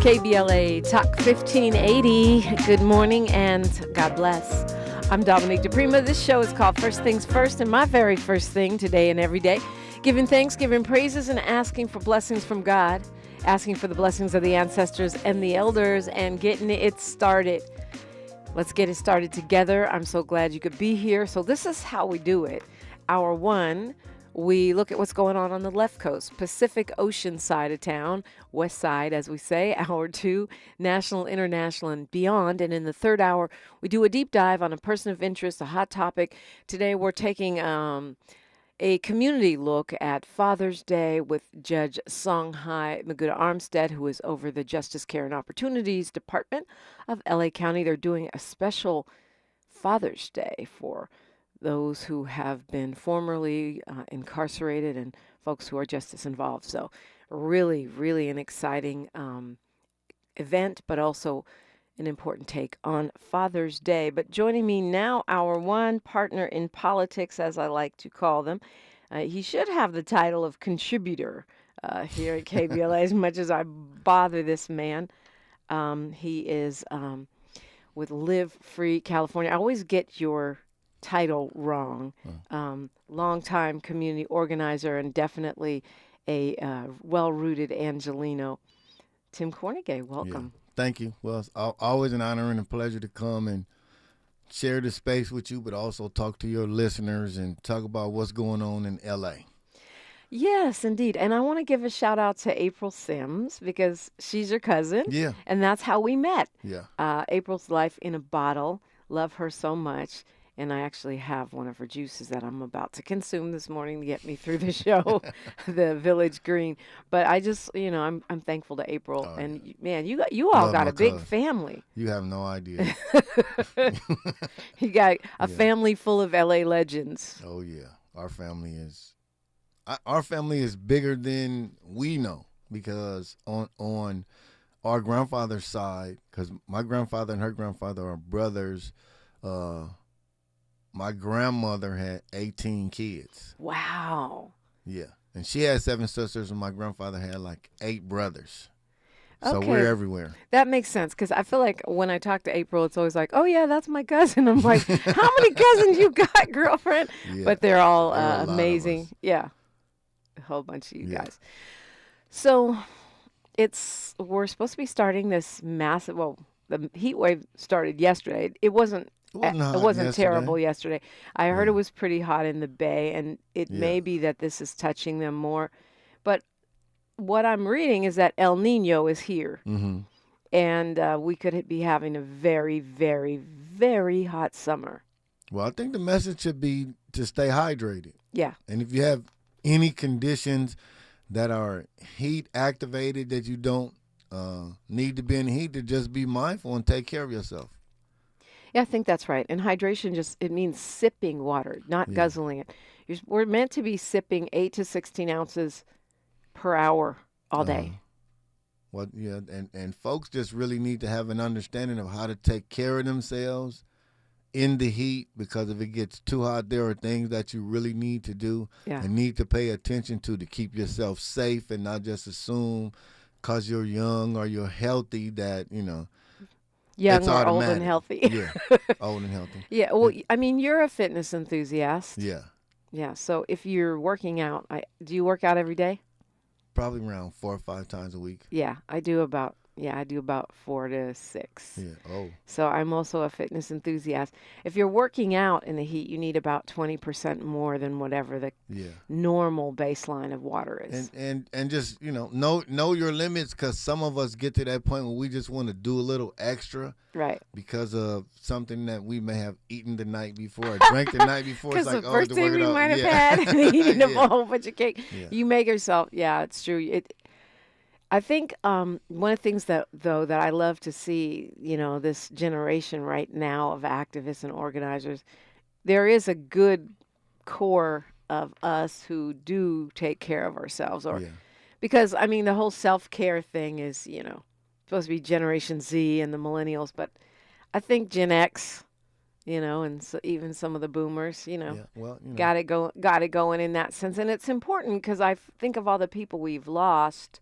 KBLA Talk 1580. Good morning and God bless. I'm Dominique DiPrima. This show is called First Things First, and my very first thing today and every day, giving thanks, giving praises, and asking for blessings from God, asking for the blessings of the ancestors and the elders, and getting it started. Let's get it started together. I'm so glad you could be here. So this is how we do it. Hour one, we look at what's going on the left coast, Pacific Ocean side of town, west side, as we say. Hour two, national, international, and beyond. And in the third hour, we do a deep dive on a person of interest, a hot topic. Today, we're taking a community look at Father's Day with Judge Songhai Maguda Armstead, who is over the Justice, Care, and Opportunities Department of LA County. They're doing a special Father's Day for those who have been formerly incarcerated and folks who are justice involved. So really, really an exciting event, but also an important take on Father's Day. But joining me now, our one partner in politics, as I like to call them. He should have the title of contributor here at KBLA, as much as I bother this man. He is with Live Free California. I always get your title wrong. Longtime community organizer and definitely a well-rooted Angelino. Tim Kornegay, welcome. Yeah, thank you. Well, it's always an honor and a pleasure to come and share the space with you, but also talk to your listeners and talk about what's going on in L.A. Yes, indeed. And I want to give a shout out to April Sims because she's your cousin. Yeah. And that's how we met. Yeah. April's life in a bottle. Love her so much. And I actually have one of her juices that I'm about to consume this morning to get me through the show, the Village Green. But I just, I'm thankful to April. Oh, and yeah. man, you all got a big cousin. family. You have no idea. You got a family full of LA legends. Oh yeah, our family is bigger than we know because on our grandfather's side, because my grandfather and her grandfather are brothers. My grandmother had 18 kids. Wow. Yeah. And she had 7 sisters, and my grandfather had like 8 brothers. So Okay. we're everywhere. That makes sense because I feel like when I talk to April, it's always like, oh, yeah, that's my cousin. I'm like, how many cousins you got, girlfriend? Yeah. But they're all There are a lot of amazing. us. Yeah. A whole bunch of you Yeah. guys. So we're supposed to be starting this massive, the heat wave started yesterday. It wasn't hot yesterday. terrible yesterday. I heard Yeah. it was pretty hot in the Bay, and it may be that this is touching them more. But what I'm reading is that El Nino is here, Mm-hmm. and we could be having a very, very, very hot summer. Well, I think the message should be to stay hydrated. Yeah. And if you have any conditions that are heat activated that you don't need to be in heat, to just be mindful and take care of yourself. Yeah, I think that's right. And hydration it means sipping water, not guzzling it. We're meant to be sipping 8 to 16 ounces per hour all day. Well, yeah, and folks just really need to have an understanding of how to take care of themselves in the heat, because if it gets too hot, there are things that you really need to do and need to pay attention to keep yourself safe and not just assume because you're young or you're healthy that, Young it's or old automatic. and healthy. Yeah, old and healthy. Yeah, well, I mean, you're a fitness enthusiast. Yeah, Yeah, so if you're working out, do you work out every day? probably around 4 or 5 times a week. Yeah, I do about 4 to 6. Yeah, oh. So I'm also a fitness enthusiast. If you're working out in the heat, you need about 20% more than whatever the normal baseline of water is. And just, know your limits, because some of us get to that point where we just want to do a little extra. Right. Because of something that we may have eaten the night before or drank the night before. Because It's like, the first thing we might have yeah. had, eating a Yeah. whole bunch of cake. Yeah. You make yourself, it's true. I think one of the things that I love to see, this generation right now of activists and organizers, there is a good core of us who do take care of ourselves, because I mean the whole self-care thing is, supposed to be Generation Z and the millennials, but I think Gen X, and so even some of the boomers, got it going in that sense, and it's important because I think of all the people we've lost,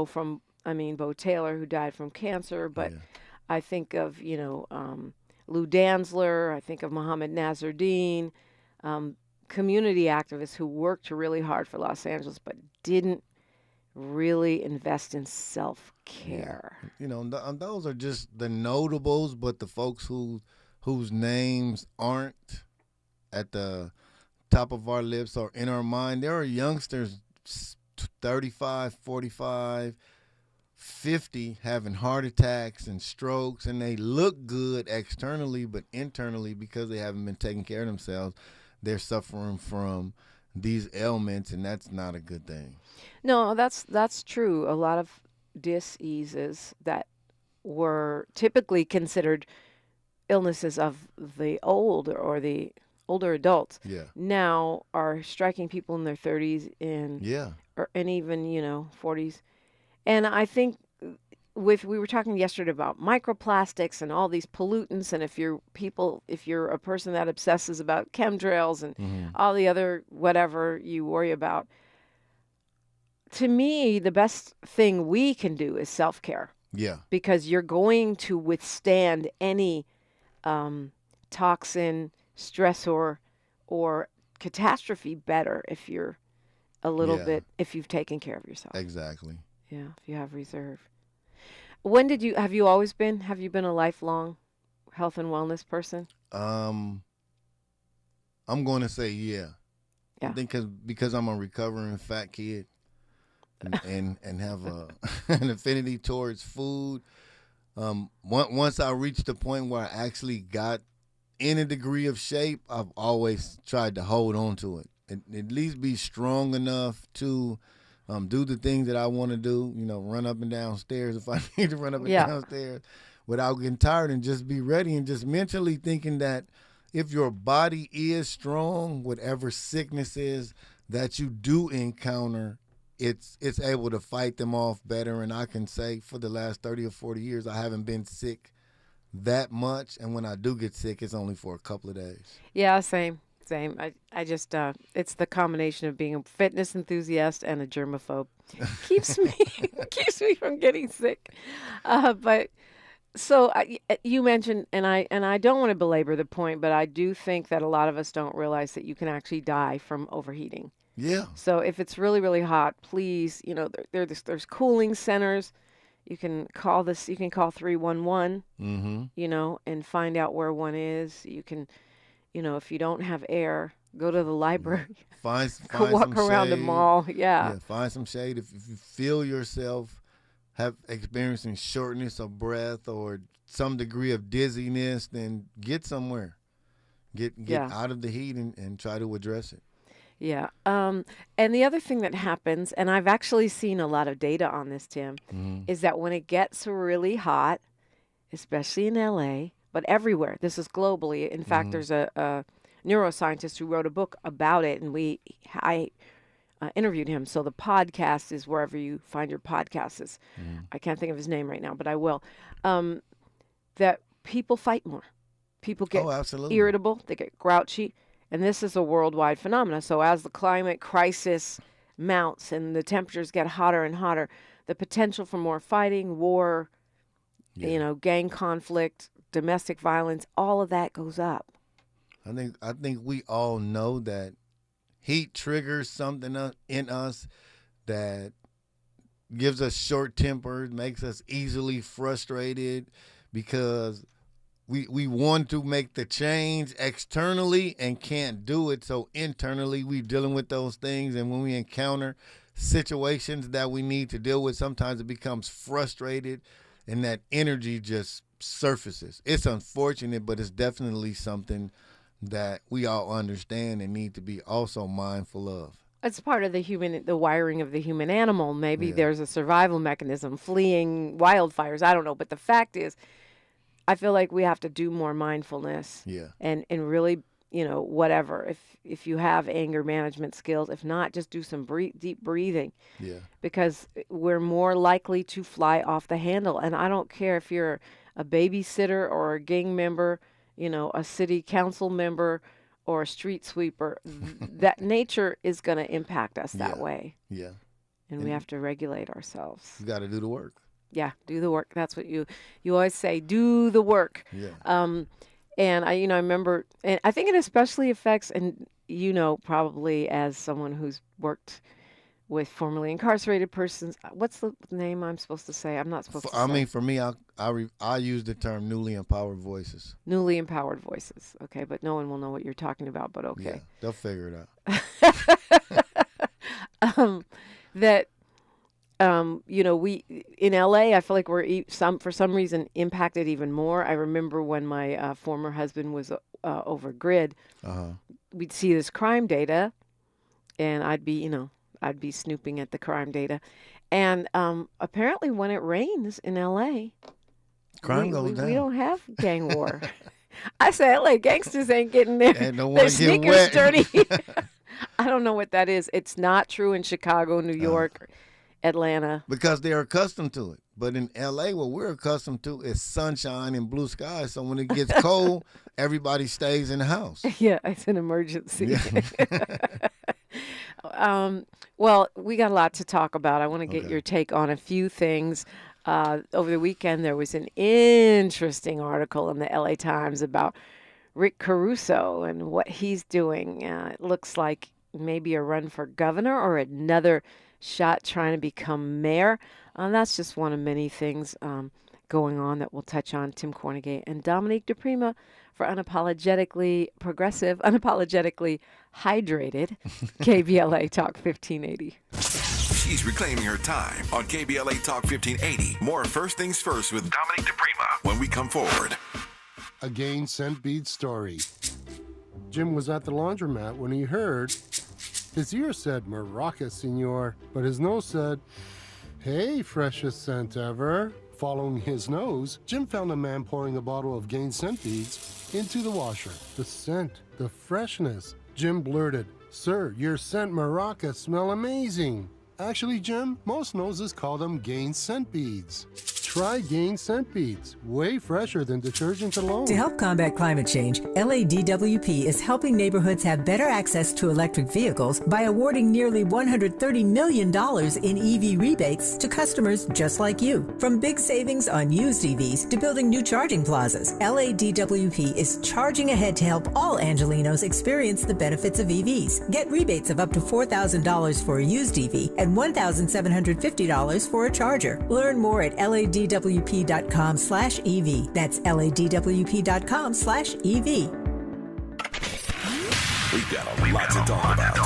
from I mean, Bo Taylor, who died from cancer, but Yeah. I think of, Lou Danzler. I think of Mohammed Nazardine, um, community activists who worked really hard for Los Angeles, but didn't really invest in Yeah. self-care. Those are just the notables, but the folks whose names aren't at the top of our lips or in our mind. There are youngsters 35, 45, 50 having heart attacks and strokes, and they look good externally, but internally, because they haven't been taking care of themselves, they're suffering from these ailments, and that's not a good thing. No, that's true. A lot of diseases that were typically considered illnesses of the old or the older adults Yeah. now are striking people in their 30s and Yeah. and even 40s. And I think we were talking yesterday about microplastics and all these pollutants, and if you're a person that obsesses about chemtrails and all the other whatever you worry about, to me the best thing we can do is self-care, Yeah. because you're going to withstand any toxin, stressor, or catastrophe better if you're a little Yeah. bit, if you've taken care of yourself. Exactly. Yeah, if you have reserve. Have you been a lifelong health and wellness person? I'm going to say yeah. Yeah. I think because I'm a recovering fat kid and have an affinity towards food. Once I reached the point where I actually got in a degree of shape, I've always tried to hold on to it. At least be strong enough to do the things that I want to do. Run up and down stairs if I need to run up and Yeah. down stairs without getting tired, and just be ready, and just mentally thinking that if your body is strong, whatever sicknesses that you do encounter, it's able to fight them off better. And I can say for the last 30 or 40 years, I haven't been sick that much. And when I do get sick, it's only for a couple of days. Yeah, same. I just it's the combination of being a fitness enthusiast and a germaphobe keeps me keeps me from getting sick. But so you mentioned, and I don't want to belabor the point, but I do think that a lot of us don't realize that you can actually die from overheating. Yeah. So if it's really, really hot, please, there's cooling centers. You can call 311, and find out where one is. You can, if you don't have air, go to the library, Find go walk some around the shade. mall. Yeah. Yeah, find some shade. If you feel yourself experiencing shortness of breath or some degree of dizziness, then get somewhere. Get Yeah. out of the heat and try to address it. Yeah. And the other thing that happens, and I've actually seen a lot of data on this, Tim, is that when it gets really hot, especially in LA, but everywhere, this is globally. In fact, there's a neuroscientist who wrote a book about it, and I interviewed him. So the podcast is wherever you find your podcasts. I can't think of his name right now, but I will. That people fight more. People get absolutely. irritable. They get grouchy. And this is a worldwide phenomenon. So as the climate crisis mounts and the temperatures get hotter and hotter, the potential for more fighting, war, gang conflict, domestic violence, all of that goes up. I think we all know that heat triggers something in us that gives us short tempered, makes us easily frustrated, because we want to make the change externally and can't do it. So internally, we're dealing with those things. And when we encounter situations that we need to deal with, sometimes it becomes frustrated and that energy just surfaces. It's unfortunate, but it's definitely something that we all understand and need to be also mindful of. It's part of the wiring of the human animal. Maybe Yeah. there's a survival mechanism, fleeing wildfires. I don't know. But the fact is, I feel like we have to do more mindfulness. Yeah. And really, whatever. If you have anger management skills, if not, just do some deep breathing. Yeah. Because we're more likely to fly off the handle. And I don't care if you're a babysitter or a gang member, a city council member or a street sweeper. That nature is going to impact us that way. Yeah. and we have to regulate ourselves. You got to do the work. Yeah, do the work. That's what you always say. Do the work. Yeah. And I remember, and I think it especially affects, and probably as someone who's worked with formerly incarcerated persons. What's the name I'm supposed to say? I'm not supposed to say. I mean, for me, I use the term newly empowered voices. Newly empowered voices. Okay, but no one will know what you're talking about, but okay. Yeah, they'll figure it out. We in LA, I feel like we're for some reason impacted even more. I remember when my former husband was over grid, we'd see this crime data, and I'd be snooping at the crime data, and apparently when it rains in LA, crime goes down. We don't have gang war. I say LA gangsters ain't getting their sneakers wet. dirty. I don't know what that is. It's not true in Chicago, New York, Atlanta. Because they're accustomed to it. But in L.A., what we're accustomed to is sunshine and blue skies. So when it gets cold, everybody stays in the house. Yeah, it's an emergency. Yeah. Well, we got a lot to talk about. I want to get your take on a few things. Over the weekend, there was an interesting article in the L.A. Times about Rick Caruso and what he's doing. It looks like maybe a run for governor or another shot trying to become mayor. That's just one of many things going on that we'll touch on. Tim Kornegay and Dominique DiPrima for Unapologetically Progressive, Unapologetically Hydrated, KBLA Talk 1580. She's reclaiming her time on KBLA Talk 1580. More First Things First with Dominique DiPrima when we come forward. A gain scent bead story. Jim was at the laundromat when he heard his ear said, "Maraca, senor," but his nose said, "Hey, freshest scent ever." Following his nose, Jim found a man pouring a bottle of Gain scent beads into the washer. The scent, the freshness. Jim blurted, "Sir, your scent Maraca smell amazing." Actually, Jim, most noses call them Gain scent beads. Try Gain scent beads, way fresher than detergent alone. To help combat climate change, LADWP is helping neighborhoods have better access to electric vehicles by awarding nearly $130 million in EV rebates to customers just like you. From big savings on used EVs to building new charging plazas, LADWP is charging ahead to help all Angelinos experience the benefits of EVs. Get rebates of up to $4,000 for a used EV and $1,750 for a charger. Learn more at LADWP.com/EV. That's LADWP.com/EV. We've got a lot to talk about.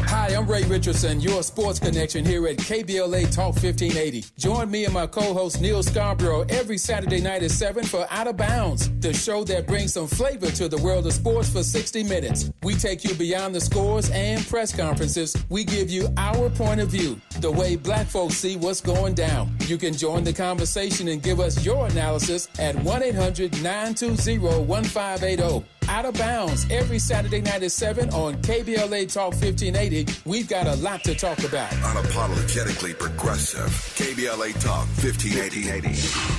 Hi, I'm Ray Richardson, your sports connection here at KBLA Talk 1580. Join me and my co-host Neil Scarborough every Saturday night at 7 for Out of Bounds, the show that brings some flavor to the world of sports for 60 minutes. We take you beyond the scores and press conferences. We give you our point of view, the way black folks see what's going down. You can join the conversation and give us your analysis at 1-800-920-1580. Out of Bounds every Saturday night at 7 on KBLA Talk 1580. We've got a lot to talk about. Unapologetically progressive. KBLA Talk 1580.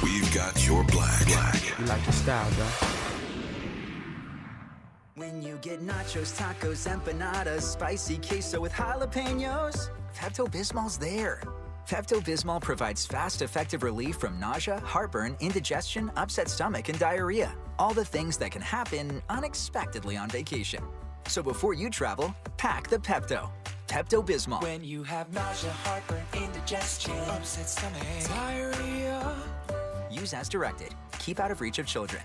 We've got your black. You like the style, though. When you get nachos, tacos, empanadas, spicy queso with jalapenos, Pepto-Bismol's there. Pepto-Bismol provides fast, effective relief from nausea, heartburn, indigestion, upset stomach, and diarrhea. All the things that can happen unexpectedly on vacation. So before you travel, pack the Pepto. Pepto-Bismol. When you have nausea, heartburn, indigestion, upset stomach, diarrhea. Use as directed. Keep out of reach of children.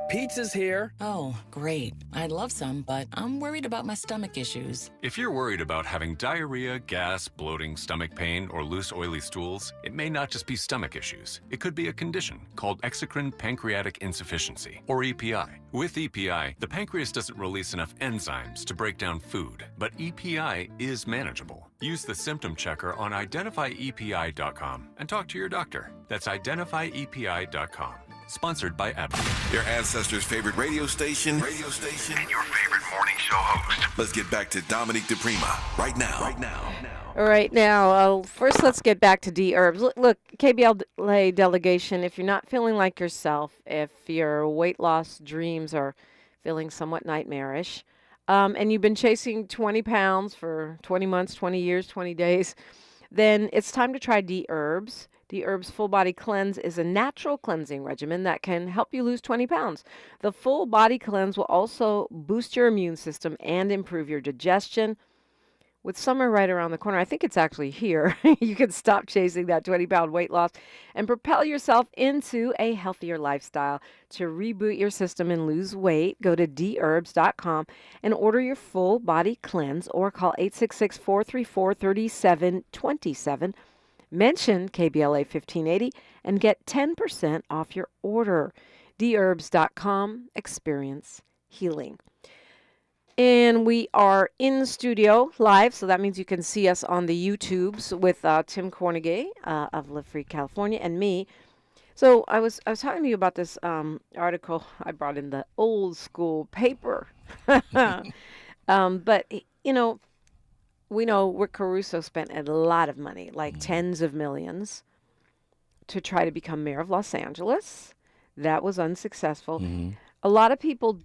Pizza's here. Oh, great. I'd love some, but I'm worried about my stomach issues. If you're worried about having diarrhea, gas, bloating, stomach pain, or loose, oily stools, it may not just be stomach issues. It could be a condition called exocrine pancreatic insufficiency, or EPI. With EPI, the pancreas doesn't release enough enzymes to break down food, but EPI is manageable. Use the symptom checker on identifyepi.com and talk to your doctor. That's identifyepi.com. Sponsored by Apple. Your ancestors' favorite radio station, and your favorite morning show host. Let's get back to Dominique DiPrima right now. All right, now, first let's get back to D-Herbs. Look, KBLA delegation, if you're not feeling like yourself, if your weight loss dreams are feeling somewhat nightmarish, and you've been chasing 20 pounds for 20 months, 20 years, 20 days, then it's time to try D-Herbs. D-Herbs Full Body Cleanse is a natural cleansing regimen that can help you lose 20 pounds. The Full Body Cleanse will also boost your immune system and improve your digestion. With summer right around the corner, I think it's actually here, you can stop chasing that 20-pound weight loss and propel yourself into a healthier lifestyle. To reboot your system and lose weight, go to dherbs.com and order your full body cleanse or call 866-434-3727. Mention KBLA 1580 and get 10% off your order. dherbs.com. Experience healing. And we are in studio live, so that means you can see us on the YouTubes with Tim Kornegay of Live Free California and me. So I was talking to you about this article I brought in the old school paper. But, you know, we know Rick Caruso spent a lot of money, like tens of millions, to try to become mayor of Los Angeles. That was unsuccessful. A lot of people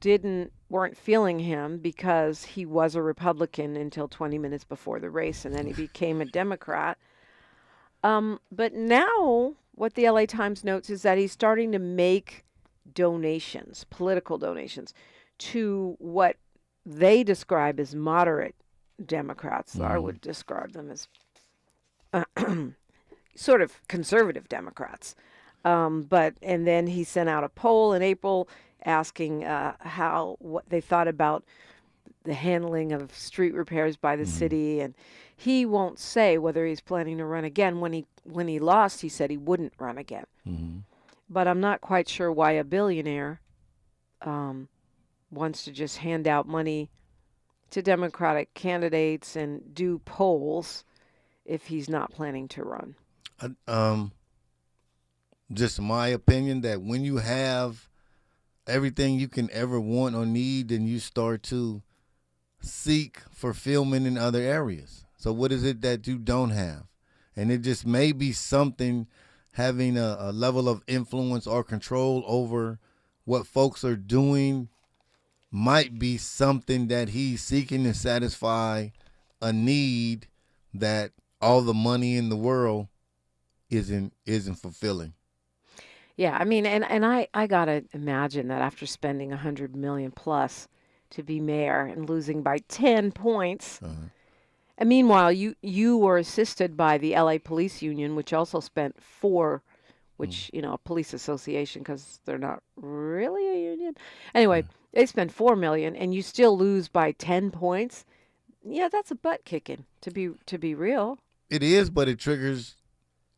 weren't feeling him because he was a Republican until 20 minutes before the race, and then he became a Democrat. But now what the LA Times notes is that he's starting to make donations, political donations, to what they describe as moderate Democrats. I would describe them as sort of conservative Democrats. And then he sent out a poll in April asking what they thought about the handling of street repairs by the city, and he won't say whether he's planning to run again. When he lost, he said he wouldn't run again. But I'm not quite sure why a billionaire wants to just hand out money to Democratic candidates and do polls if he's not planning to run. Just my opinion that when you have everything you can ever want or need, then you start to seek fulfillment in other areas. So what is it that you don't have? And it just may be something having a level of influence or control over what folks are doing might be something that he's seeking to satisfy a need that all the money in the world isn't fulfilling. Yeah, I mean, and I gotta imagine that after spending $100 million plus to be mayor and losing by 10 points, and meanwhile you were assisted by the LA Police Union, which also spent $4, which a police association, because they're not really a union. Anyway, they spent $4 million, and you still lose by 10 points. Yeah, that's a butt kicking. To be real, it is, but it triggers.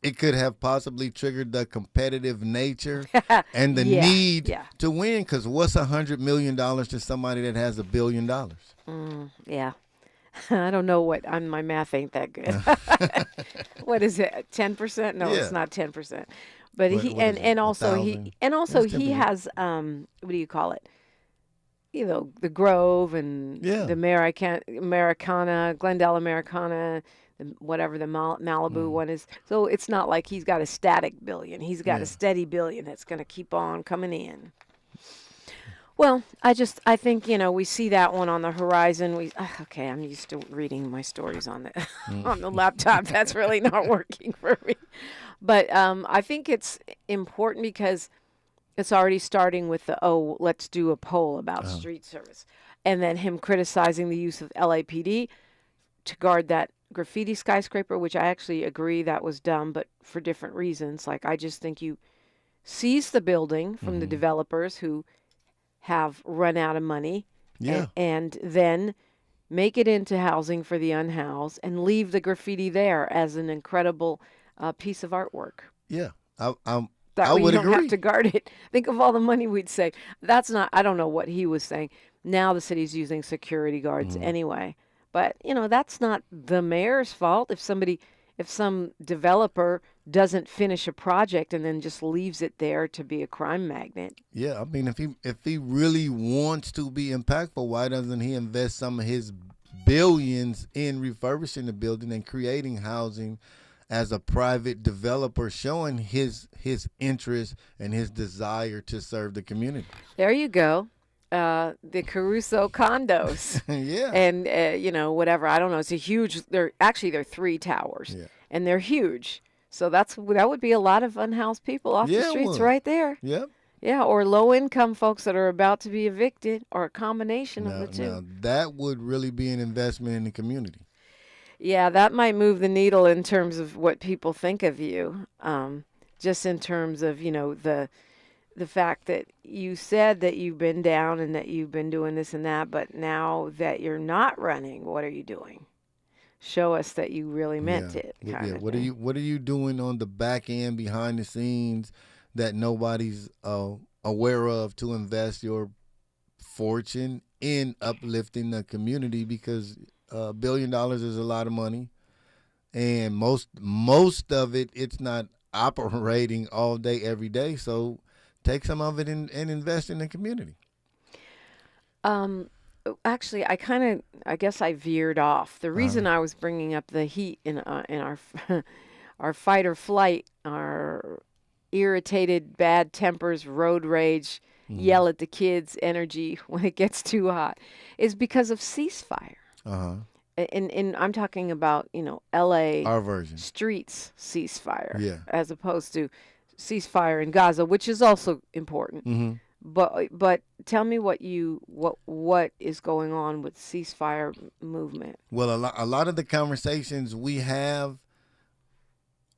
It could have possibly triggered the competitive nature and the need to win. Because what's $100 million to somebody that has $1 billion? Yeah, I don't know what. My math ain't that good. What is it? 10%? No, it's not 10%. But also he has what do you call it? The Grove and the Americana, Glendale Americana. Whatever the Malibu one is. So it's not like he's got a static billion. He's got a steady billion that's going to keep on coming in. Well, I think, we see that one on the horizon. I'm used to reading my stories on the on the laptop. That's really not working for me. But I think it's important because it's already starting with let's do a poll about street service. And then him criticizing the use of LAPD to guard that graffiti skyscraper, which I actually agree that was dumb, but for different reasons. Like, I just think you seize the building from the developers who have run out of money and then make it into housing for the unhoused and leave the graffiti there as an incredible piece of artwork. Yeah, I would agree. You don't have to guard it. Think of all the money we'd save. I don't know what he was saying. Now the city's using security guards anyway. But, that's not the mayor's fault if some developer doesn't finish a project and then just leaves it there to be a crime magnet. Yeah, I mean, if he really wants to be impactful, why doesn't he invest some of his billions in refurbishing the building and creating housing as a private developer, showing his interest and his desire to serve the community? There you go. the Caruso condos. Yeah. And, whatever. I don't know. It's a huge, they're 3 towers. Yeah. And they're huge. So that would be a lot of unhoused people off the streets right there. Yep. Yeah, or low-income folks that are about to be evicted, or a combination of the two. Now, that would really be an investment in the community. Yeah, that might move the needle in terms of what people think of you. Just in terms of, the fact that you said that you've been down and that you've been doing this and that, but now that you're not running, what are you doing? Show us that you really meant it. What are you doing on the back end, behind the scenes, that nobody's aware of, to invest your fortune in uplifting the community? Because $1 billion is a lot of money, and most of it, it's not operating all day every day. So take some of it and invest in the community. Actually, I guess I veered off. The reason I was bringing up the heat in our our fight or flight, our irritated, bad tempers, road rage, yell at the kids energy when it gets too hot, is because of ceasefire. And I'm talking about, L.A. Our version. Streets ceasefire, Yeah. as opposed to ceasefire in Gaza, which is also important. Mm-hmm. But tell me what is going on with ceasefire movement. Well, a lot of the conversations we have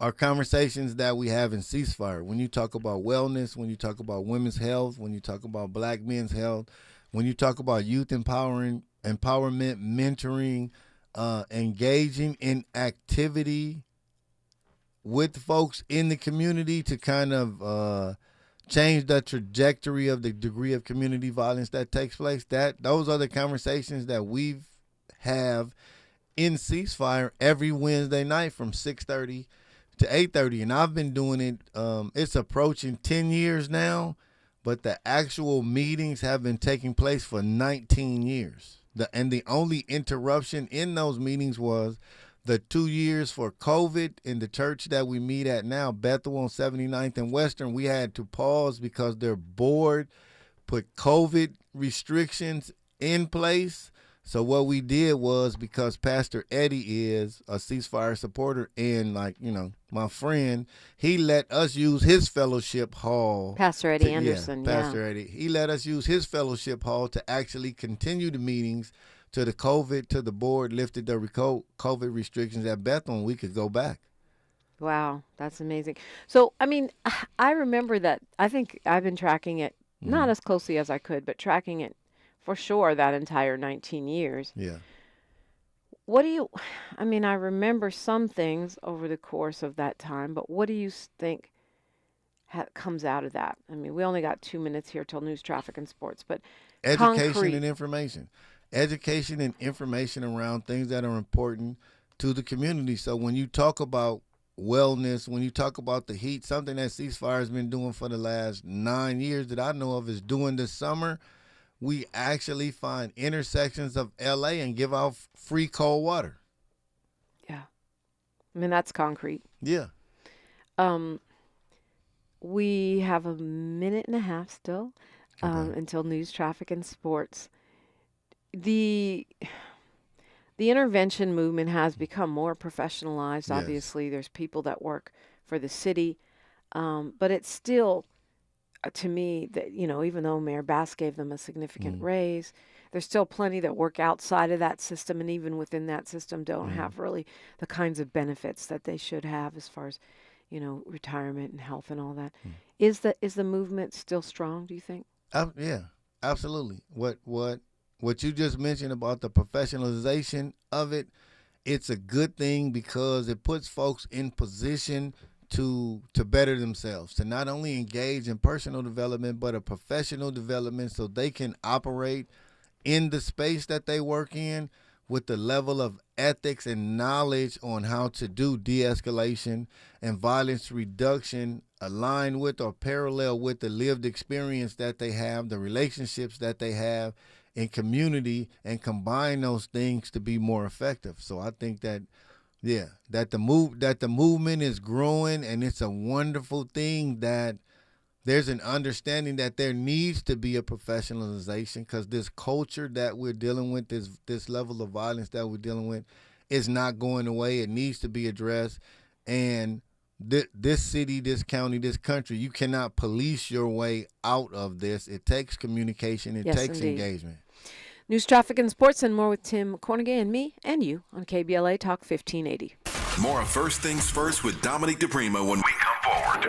are conversations that we have in ceasefire. When you talk about wellness, when you talk about women's health, when you talk about black men's health, when you talk about youth empowerment, mentoring, engaging in activity with folks in the community to kind of change the trajectory of the degree of community violence that takes place. Those are the conversations that we have in ceasefire every Wednesday night from 6:30 to 8:30, and I've been doing it. It's approaching 10 years now, but the actual meetings have been taking place for 19 years. And the only interruption in those meetings was the 2 years for COVID. In the church that we meet at now, Bethel on 79th and Western, we had to pause because their board put COVID restrictions in place. So what we did was, because Pastor Eddie is a ceasefire supporter and, my friend, he let us use his fellowship hall. Pastor Eddie Anderson, Pastor Eddie. He let us use his fellowship hall to actually continue the meetings to the board lifted the COVID restrictions at Bethel, and we could go back. Wow, that's amazing. So, I remember that. I think I've been tracking it, not as closely as I could, but tracking it for sure that entire 19 years. Yeah. I remember some things over the course of that time, but what do you think comes out of that? We only got 2 minutes here till news, traffic, and sports, but education and information. Education and information around things that are important to the community. So when you talk about wellness, when you talk about the heat, something that Ceasefire has been doing for the last 9 years that I know of is doing this summer, we actually find intersections of LA and give out free cold water. Yeah. That's concrete. Yeah. We have a minute and a half still until news, traffic, and sports. The intervention movement has become more professionalized. Yes. Obviously, there's people that work for the city, but it's still, to me, that even though Mayor Bass gave them a significant raise, there's still plenty that work outside of that system, and even within that system don't have really the kinds of benefits that they should have as far as retirement and health and all that. Is the movement still strong, do you think? Yeah, absolutely. What you just mentioned about the professionalization of it, it's a good thing because it puts folks in position to better themselves, to not only engage in personal development, but a professional development so they can operate in the space that they work in with the level of ethics and knowledge on how to do de-escalation and violence reduction aligned with or parallel with the lived experience that they have, the relationships that they have in community, and combine those things to be more effective. So I think that the movement is growing, and it's a wonderful thing that there's an understanding that there needs to be a professionalization, because this culture that we're dealing with, this level of violence that we're dealing with, is not going away. It needs to be addressed. And this city, this county, this country, you cannot police your way out of this. It takes communication. It takes engagement. News, traffic, and sports, and more with Tim Kornegay and me and you on KBLA Talk 1580. More of First Things First with Dominique DiPrima when we come forward.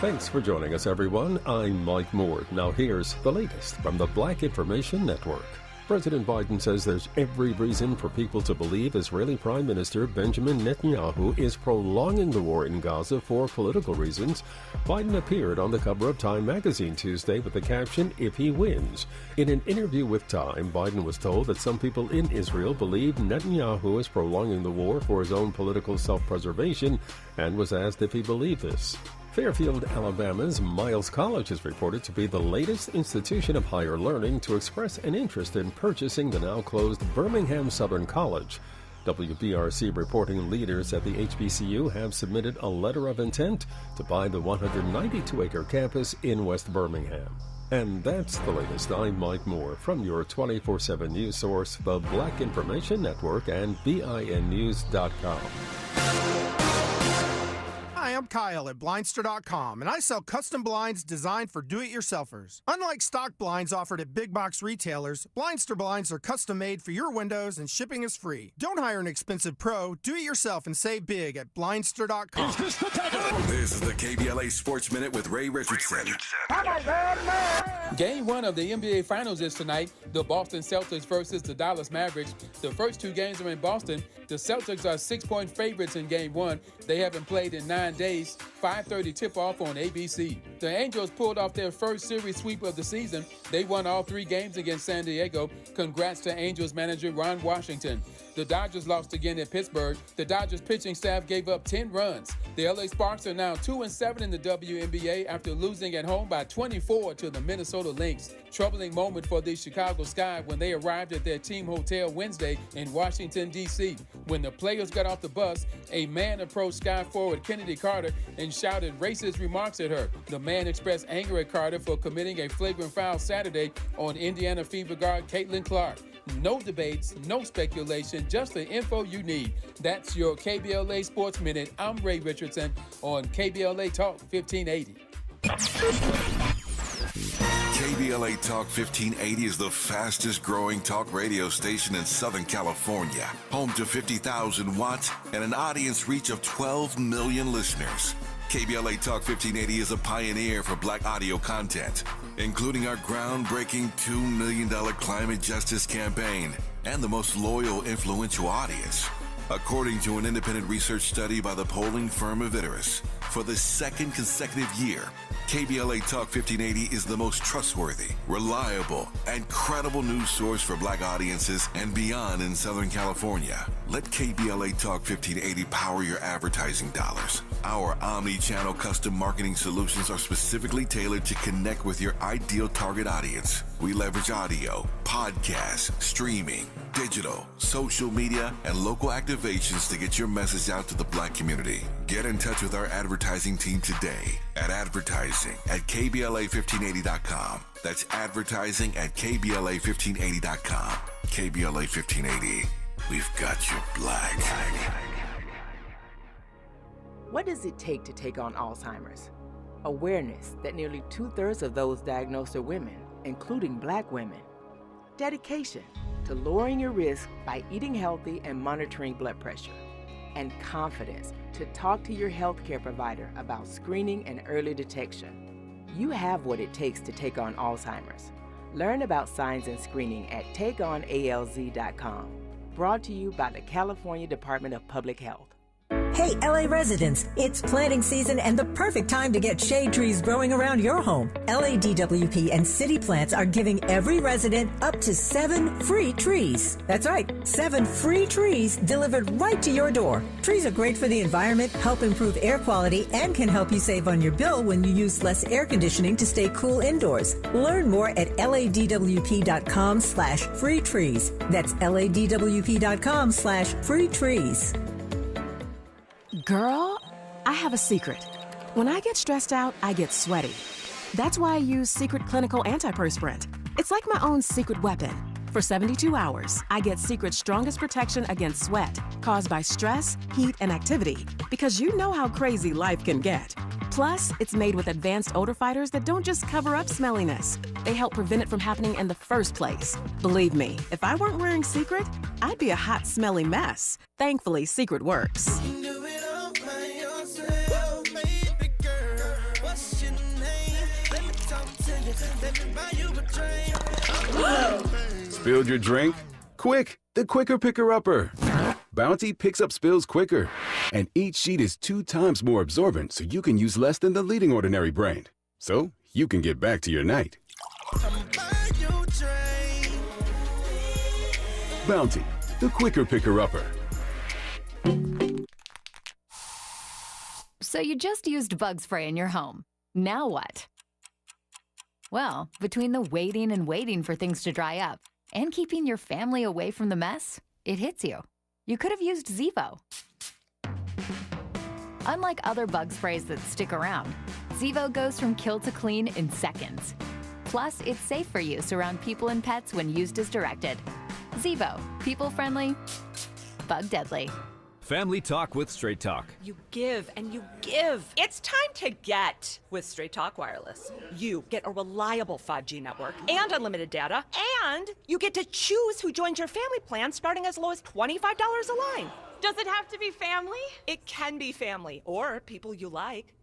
Thanks for joining us, everyone. I'm Mike Moore. Now here's the latest from the Black Information Network. President Biden says there's every reason for people to believe Israeli Prime Minister Benjamin Netanyahu is prolonging the war in Gaza for political reasons. Biden appeared on the cover of Time magazine Tuesday with the caption, "If he wins." In an interview with Time, Biden was told that some people in Israel believe Netanyahu is prolonging the war for his own political self-preservation, and was asked if he believed this. Fairfield, Alabama's Miles College is reported to be the latest institution of higher learning to express an interest in purchasing the now-closed Birmingham Southern College. WBRC reporting leaders at the HBCU have submitted a letter of intent to buy the 192-acre campus in West Birmingham. And that's the latest. I'm Mike Moore from your 24/7 news source, the Black Information Network, and BINnews.com. Hi, I'm Kyle at Blindster.com, and I sell custom blinds designed for do-it-yourselfers. Unlike stock blinds offered at big box retailers, Blindster blinds are custom-made for your windows, and shipping is free. Don't hire an expensive pro. Do it yourself and save big at Blindster.com. This is the KBLA Sports Minute with Ray Richardson. Game 1 of the NBA Finals is tonight. The Boston Celtics versus the Dallas Mavericks. The first two games are in Boston. The Celtics are 6-point favorites in Game 1. They haven't played in 9 days. 5:30 tip-off on ABC. The Angels pulled off their first series sweep of the season. They won all 3 games against San Diego. Congrats to Angels manager Ron Washington. The Dodgers lost again at Pittsburgh. The Dodgers pitching staff gave up 10 runs. The LA Sparks are now 2-7 in the WNBA after losing at home by 24 to the Minnesota Lynx. Troubling moment for the Chicago Sky when they arrived at their team hotel Wednesday in Washington, D.C. When the players got off the bus, a man approached Sky forward Kennedy Carter and shouted racist remarks at her. The man expressed anger at Carter for committing a flagrant foul Saturday on Indiana Fever guard Caitlin Clark. No debates, no speculation, just the info you need. That's your KBLA Sports Minute. I'm Ray Richardson on KBLA Talk 1580. KBLA Talk 1580 is the fastest growing talk radio station in Southern California. Home to 50,000 watts and an audience reach of 12 million listeners. KBLA Talk 1580 is a pioneer for Black audio content, including our groundbreaking $2 million climate justice campaign and the most loyal, influential audience. According to an independent research study by the polling firm Aviterus, for the second consecutive year, KBLA Talk 1580 is the most trustworthy, reliable, and credible news source for Black audiences and beyond in Southern California. Let KBLA Talk 1580 power your advertising dollars. Our omni-channel custom marketing solutions are specifically tailored to connect with your ideal target audience. We leverage audio, podcasts, streaming, digital, social media, and local activations to get your message out to the Black community. Get in touch with our advertising team today at advertising@KBLA1580.com. That's advertising@KBLA1580.com. KBLA 1580. We've got you Black. What does it take to take on Alzheimer's? Awareness that nearly 2/3 of those diagnosed are women, including Black women. Dedication to lowering your risk by eating healthy and monitoring blood pressure. And confidence to talk to your healthcare provider about screening and early detection. You have what it takes to take on Alzheimer's. Learn about signs and screening at takeonalz.com. Brought to you by the California Department of Public Health. Hey, LA residents, it's planting season and the perfect time to get shade trees growing around your home. LADWP and City Plants are giving every resident up to 7 free trees. That's right, 7 free trees delivered right to your door. Trees are great for the environment, help improve air quality, and can help you save on your bill when you use less air conditioning to stay cool indoors. Learn more at ladwp.com/free trees. That's ladwp.com/free trees. Girl, I have a secret. When I get stressed out, I get sweaty. That's why I use Secret Clinical Antiperspirant. It's like my own secret weapon. For 72 hours, I get Secret's strongest protection against sweat caused by stress, heat, and activity, because you know how crazy life can get. Plus, it's made with advanced odor fighters that don't just cover up smelliness. They help prevent it from happening in the first place. Believe me, if I weren't wearing Secret, I'd be a hot, smelly mess. Thankfully, Secret works. Spilled your drink? Quick, the quicker picker-upper. Bounty picks up spills quicker. And each sheet is 2 times more absorbent, so you can use less than the leading ordinary brand. So you can get back to your night. Bounty, the quicker picker-upper. So you just used bug spray in your home. Now what? Well, between the waiting and waiting for things to dry up and keeping your family away from the mess, it hits you. You could have used Zevo. Unlike other bug sprays that stick around, Zevo goes from kill to clean in seconds. Plus, it's safe for use around people and pets when used as directed. Zevo, people-friendly, bug-deadly. Family Talk with Straight Talk. You give and you give. It's time to get with Straight Talk Wireless. You get a reliable 5G network and unlimited data, and you get to choose who joins your family plan starting as low as $25 a line. Does it have to be family? It can be family or people you like.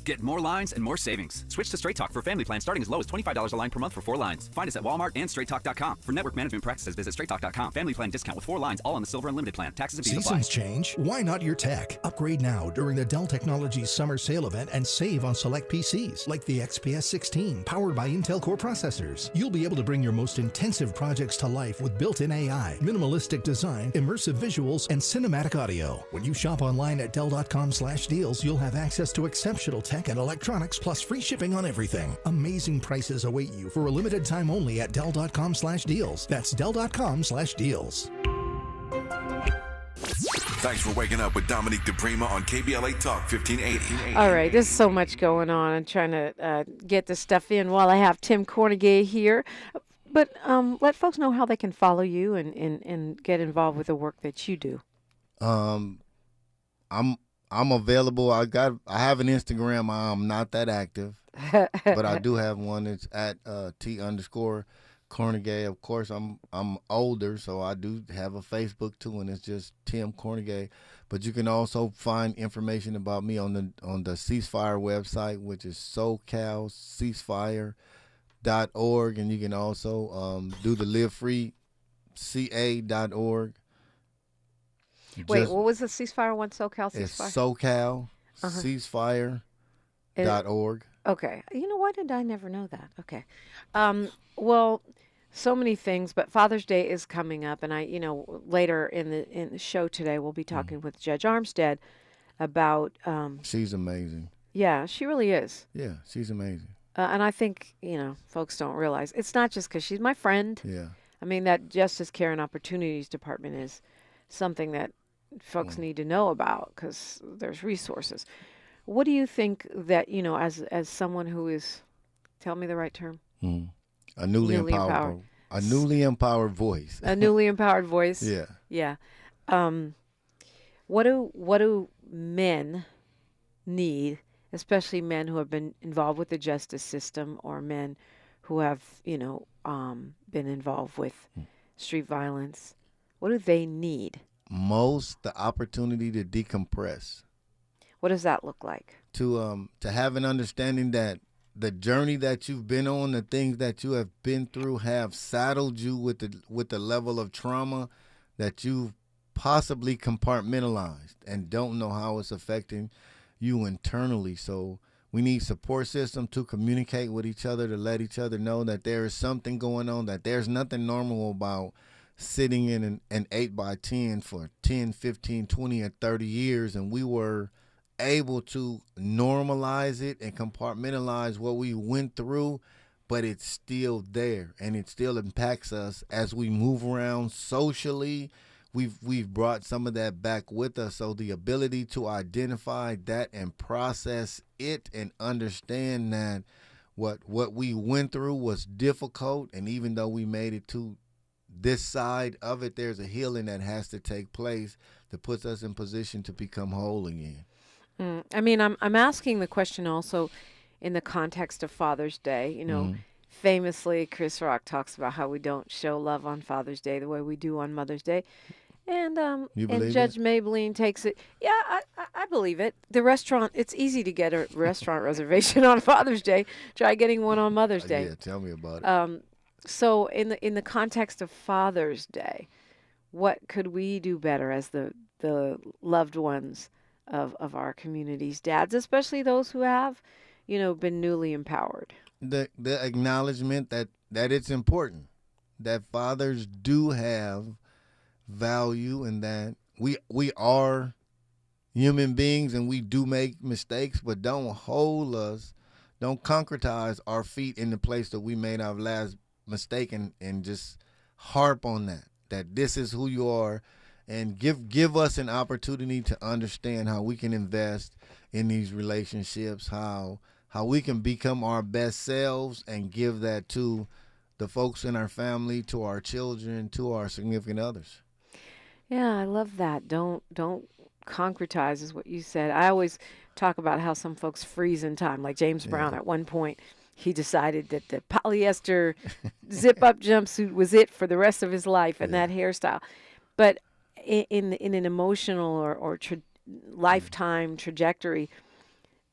Get more lines and more savings. Switch to Straight Talk for family plan starting as low as $25 a line per month for 4 lines. Find us at Walmart and straighttalk.com. For network management practices, visit straighttalk.com. Family plan discount with 4 lines, all on the Silver Unlimited plan. Taxes and fees apply. Seasons change. Why not your tech? Upgrade now during the Dell Technologies Summer Sale event and save on select PCs like the XPS 16 powered by Intel Core processors. You'll be able to bring your most intensive projects to life with built-in AI, minimalistic design, immersive visuals, and cinematic audio. When you shop online at Dell.com/deals, you'll have access to exceptional tech and electronics plus free shipping on everything. Amazing prices await you for a limited time only at Dell.com/deals. That's Dell.com/deals. Thanks for waking up with Dominique DiPrima on KBLA Talk 1580. All right, there's so much going on. I'm trying to get this stuff in while I have Tim Kornegay here. But let folks know how they can follow you and get involved with the work that you do. I'm available. I have an Instagram. I'm not that active, but I do have one. It's at T_Kornegay. Of course, I'm older, so I do have a Facebook too, and it's just Tim Kornegay. But you can also find information about me on the Ceasefire website, which is SoCalCeasefire.org, and you can also do the livefreeca.org. Wait, what was the ceasefire one? SoCal Ceasefire? It's SoCalCeasefire.org. Okay. You know, why did I never know that? Okay. Well, so many things, but Father's Day is coming up, and later in the show today, we'll be talking with Judge Armstead about. She's amazing. Yeah, she really is. Yeah, she's amazing. And I think folks don't realize it's not just because she's my friend. Yeah. I mean, that Justice Care and Opportunities Department is something that folks need to know about because there's resources. What do you think that, as someone who is, tell me the right term? A newly empowered voice. A newly empowered voice? Yeah. Yeah. What do men need, especially men who have been involved with the justice system or men who have, been involved with street violence? What do they need? The opportunity to decompress. What does that look like? To have an understanding that the journey that you've been on, the things that you have been through, have saddled you with the level of trauma that you've possibly compartmentalized and don't know how it's affecting you internally. So we need support system to communicate with each other, to let each other know that there is something going on, that there's nothing normal about sitting in an 8x10 for 10, 15, 20, or 30 years, and we were able to normalize it and compartmentalize what we went through, but it's still there, and it still impacts us as we move around socially. we've brought some of that back with us. So the ability to identify that and process it and understand that what we went through was difficult, and even though we made it to this side of it, there's a healing that has to take place that puts us in position to become whole again. I mean, I'm asking the question also in the context of Father's Day. You know, famously, Chris Rock talks about how we don't show love on Father's Day the way we do on Mother's Day. And Judge Maybelline takes it. Yeah, I believe it. The restaurant, it's easy to get a restaurant reservation on Father's Day. Try getting one on Mother's Day. Yeah, tell me about it. So in the context of Father's Day, what could we do better as the loved ones of our communities, dads, especially those who have, been newly empowered? The acknowledgement that it's important, that fathers do have value, and that we are human beings and we do make mistakes, but don't concretize our feet in the place that we made our last mistake and just harp on that this is who you are, and give us an opportunity to understand how we can invest in these relationships, how we can become our best selves and give that to the folks in our family, to our children, to our significant others. Yeah, I love that. Don't concretize is what you said. I always talk about how some folks freeze in time. Like James Brown, at one point, he decided that the polyester zip-up jumpsuit was it for the rest of his life, and that hairstyle. But in an emotional or lifetime trajectory,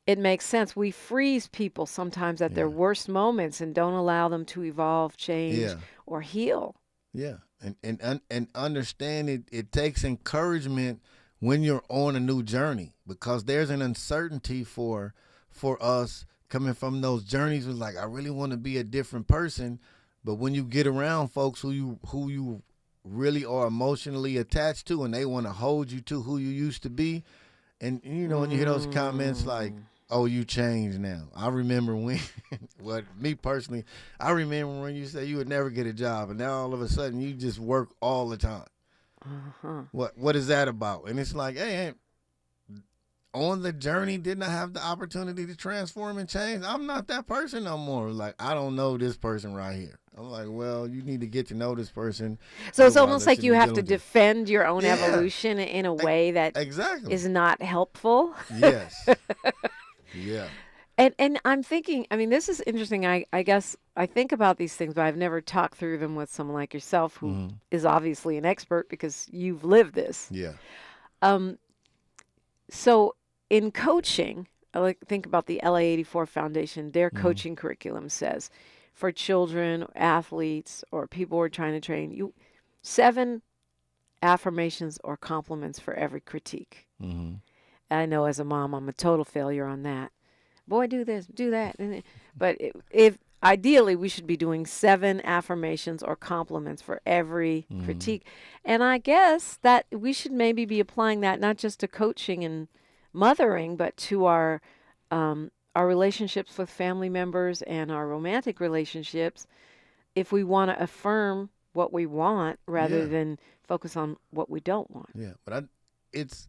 it makes sense. We freeze people sometimes at their worst moments and don't allow them to evolve, change, or heal. Yeah, and understand it takes encouragement when you're on a new journey, because there's an uncertainty for us coming from those journeys. Was like, I really want to be a different person, but when you get around folks who you really are emotionally attached to, and they want to hold you to who you used to be, and when you hear those comments like, "Oh, you changed now." I remember when, me personally, I remember when you said you would never get a job, and now all of a sudden you just work all the time. What is that about? And it's like, hey, on the journey, didn't I have the opportunity to transform and change? I'm not that person no more. Like, I don't know this person right here. I'm like, well, you need to get to know this person. So it's almost like you have to defend your own evolution in a way that is not helpful. Yes. Yeah. And I'm thinking, I mean, this is interesting. I guess I think about these things, but I've never talked through them with someone like yourself, who is obviously an expert because you've lived this. Yeah. So in coaching, I think about the LA 84 Foundation. Their coaching curriculum says for children, athletes, or people who are trying to train, 7 affirmations or compliments for every critique. I know as a mom, I'm a total failure on that. Boy, do this, do that. But if ideally, we should be doing 7 affirmations or compliments for every critique. And I guess that we should maybe be applying that not just to coaching and mothering, but to our relationships with family members and our romantic relationships, if we want to affirm what we want rather than focus on what we don't want. Yeah, but it's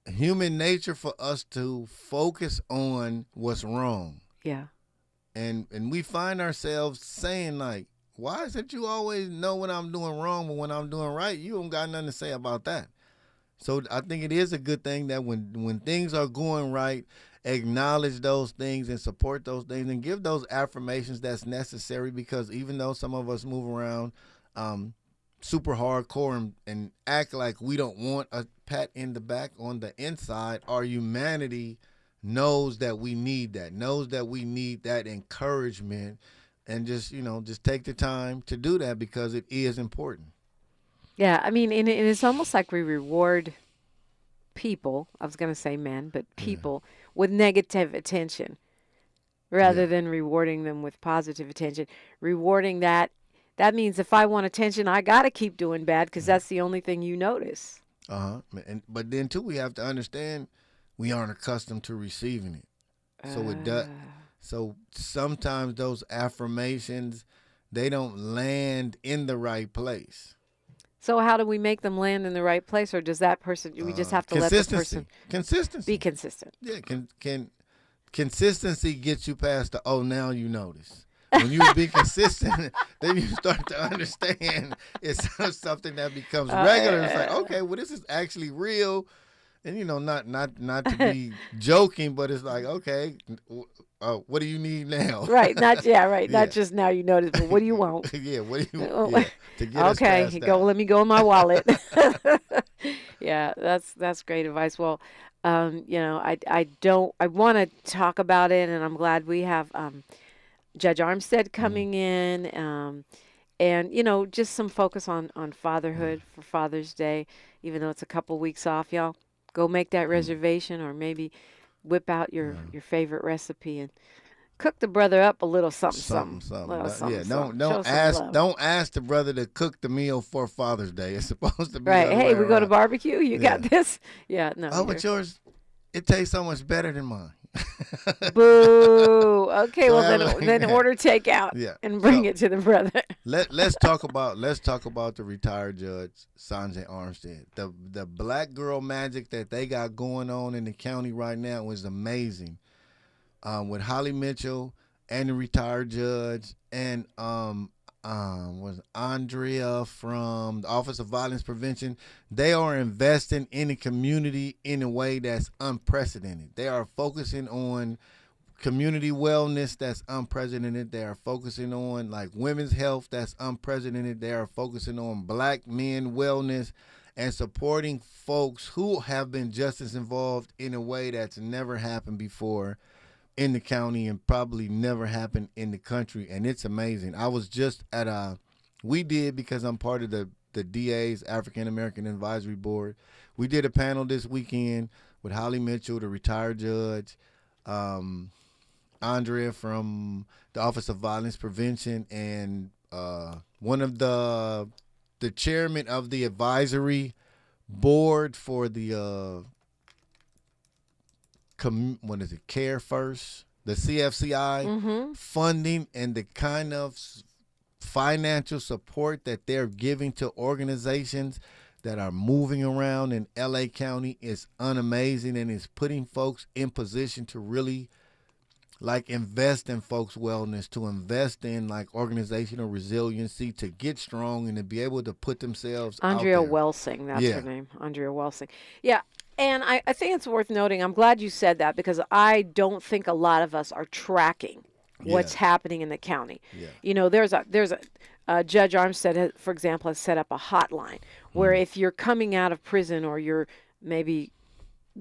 human nature for us to focus on what's wrong. Yeah. And we find ourselves saying, like, why is it you always know when I'm doing wrong, but when I'm doing right, you don't got nothing to say about that? So I think it is a good thing that when things are going right, acknowledge those things and support those things and give those affirmations that's necessary, because even though some of us move around super hardcore and act like we don't want a pat in the back, on the inside, our humanity knows that we need that encouragement, and just take the time to do that, because it is important. Yeah, I mean, and it's almost like we reward people, I was going to say men, but people with negative attention rather than rewarding them with positive attention. Rewarding that means if I want attention, I got to keep doing bad, because that's the only thing you notice. But then too, we have to understand we aren't accustomed to receiving it. So it does. So sometimes those affirmations, they don't land in the right place. So how do we make them land in the right place, or does that person? We just have to let the person be consistent. Yeah, consistency gets you past the now you notice. When you be consistent, then you start to understand it's something that becomes regular. It's like, okay, well, this is actually real, and not to be joking, but it's like, okay, what do you need now? Right, not just now you notice, but what do you want? Yeah, what do you? To get us past go. that. Let me go in my wallet. Yeah, that's great advice. Well, I want to talk about it, and I'm glad we have Judge Armstead coming in, and just some focus on fatherhood for Father's Day, even though it's a couple weeks off. Y'all go make that reservation, or maybe whip out your favorite recipe and cook the brother up a little something. Don't ask the brother to cook the meal for Father's Day. It's supposed to be right. The Hey, way we go to around. barbecue. You got this. Yeah, no. Oh, but yours, it tastes so much better than mine. Boo. Okay, So well then order takeout and bring it to the brother. Let's talk about the retired judge Sanjay Armstead. The black girl magic that they got going on in the county right now is amazing. With Holly Mitchell and the retired judge and was Andrea from the Office of Violence Prevention. They are investing in the community in a way that's unprecedented. They are focusing on community wellness that's unprecedented. They are focusing on women's health that's unprecedented. They are focusing on black men wellness and supporting folks who have been justice involved in a way that's never happened before in the county and probably never happened in the country, and it's amazing. I was just at because I'm part of the DA's African American Advisory Board. We did a panel this weekend with Holly Mitchell, the retired judge, Andrea from the Office of Violence Prevention, and one of the chairman of the advisory board for the Care First, the CFCI funding, and the kind of financial support that they're giving to organizations that are moving around in LA County is unamazing, and is putting folks in position to really invest in folks' wellness, to invest in organizational resiliency, to get strong and to be able to put themselves Andrea out there. Welsing, that's her name. Andrea Welsing. Yeah. And I think it's worth noting, I'm glad you said that, because I don't think a lot of us are tracking what's happening in the county. Yeah. There's a Judge Armstead, for example, has set up a hotline where if you're coming out of prison or you're maybe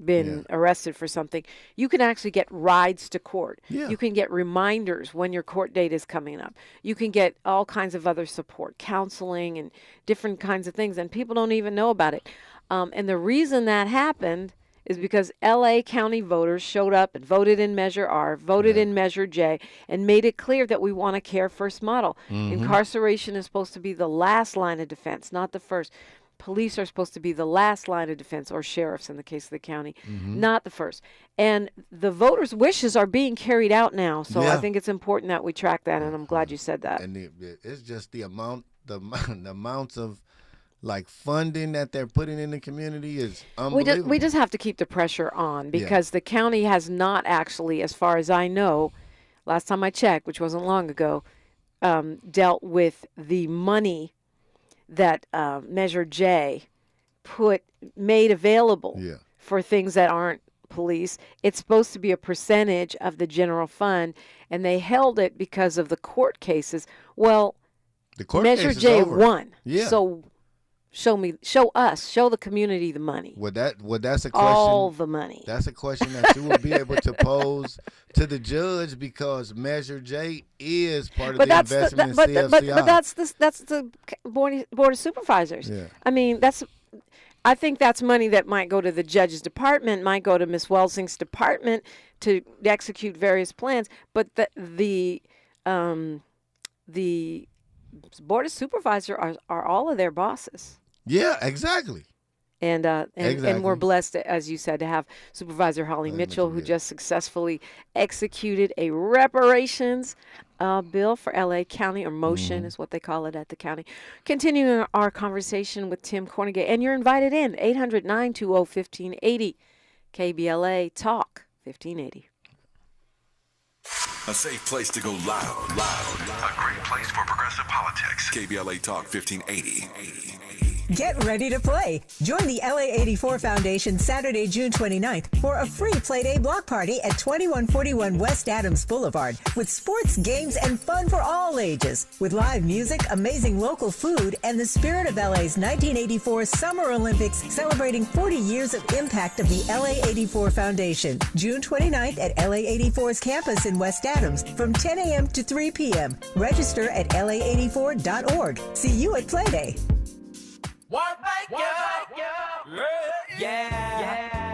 been arrested for something, you can actually get rides to court. Yeah. You can get reminders when your court date is coming up. You can get all kinds of other support, counseling, and different kinds of things, and people don't even know about it. And the reason that happened is because LA County voters showed up and voted in Measure R, voted in Measure J, and made it clear that we want a Care First model. Incarceration is supposed to be the last line of defense, not the first. Police are supposed to be the last line of defense, or sheriffs in the case of the county, not the first. And the voters' wishes are being carried out now. So I think it's important that we track that, and I'm glad you said that. And it's just the amounts of funding that they're putting in the community is unbelievable. We just have to keep the pressure on, because the county has not actually, as far as I know, last time I checked, which wasn't long ago, dealt with the money that Measure J made available for things that aren't police. It's supposed to be a percentage of the general fund, and they held it because of the court cases. Well, the court Measure case J is over. won. Yeah. So show the community the money. That's a question. All the money. That's a question that you will be able to pose to the judge, because Measure J is part of the investment in CFCI. But that's the board of supervisors. Yeah. I mean, I think that's money that might go to the judge's department, might go to Ms. Welsing's department to execute various plans. But the board of supervisors are all of their bosses. Yeah, exactly. And Exactly. we're blessed, as you said, to have Supervisor Holly Mitchell, who just successfully executed a reparations bill for L.A. County, or motion is what they call it at the county. Continuing our conversation with Tim Kornegay, and you're invited in, 800-920-1580, KBLA Talk 1580. A safe place to go loud. A great place for progressive politics. KBLA Talk 1580. Get ready to play. Join the LA84 Foundation Saturday, June 29th for a free Playday block party at 2141 West Adams Boulevard with sports, games, and fun for all ages. With live music, amazing local food, and the spirit of LA's 1984 Summer Olympics celebrating 40 years of impact of the LA84 Foundation. June 29th at LA84's campus in West Adams from 10 a.m. to 3 p.m. Register at la84.org. See you at Playday.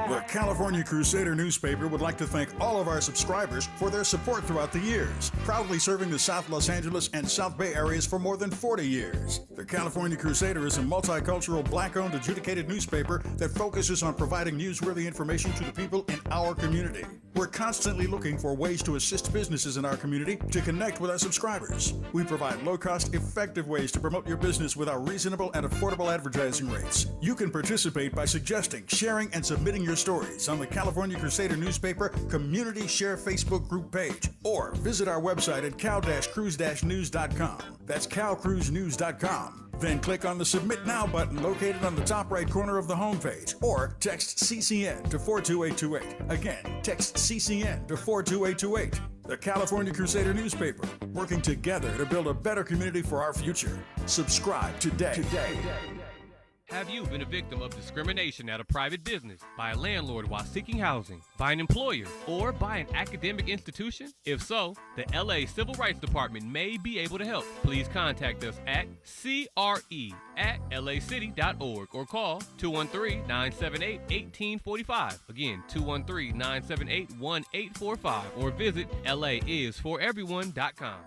The California Crusader newspaper would like to thank all of our subscribers for their support throughout the years, proudly serving the South Los Angeles and South Bay areas for more than 40 years. The California Crusader is a multicultural, black-owned, adjudicated newspaper that focuses on providing newsworthy information to the people in our community. We're constantly looking for ways to assist businesses in our community to connect with our subscribers. We provide low-cost, effective ways to promote your business with our reasonable and affordable advertising rates. You can participate by suggesting, sharing, and submitting your stories on the California Crusader newspaper Community Share Facebook group page, or visit our website at cal-cruise-news.com. That's calcruisenews.com. Then click on the Submit Now button located on the top right corner of the homepage, or text CCN to 42828. Again, text CCN to 42828. The California Crusader newspaper, working together to build a better community for our future. Subscribe today. Have you been a victim of discrimination at a private business, by a landlord while seeking housing, by an employer, or by an academic institution? If so, the LA Civil Rights Department may be able to help. Please contact us at CRE@lacity.org or call 213-978-1845. Again, 213-978-1845, or visit laisforeveryone.com.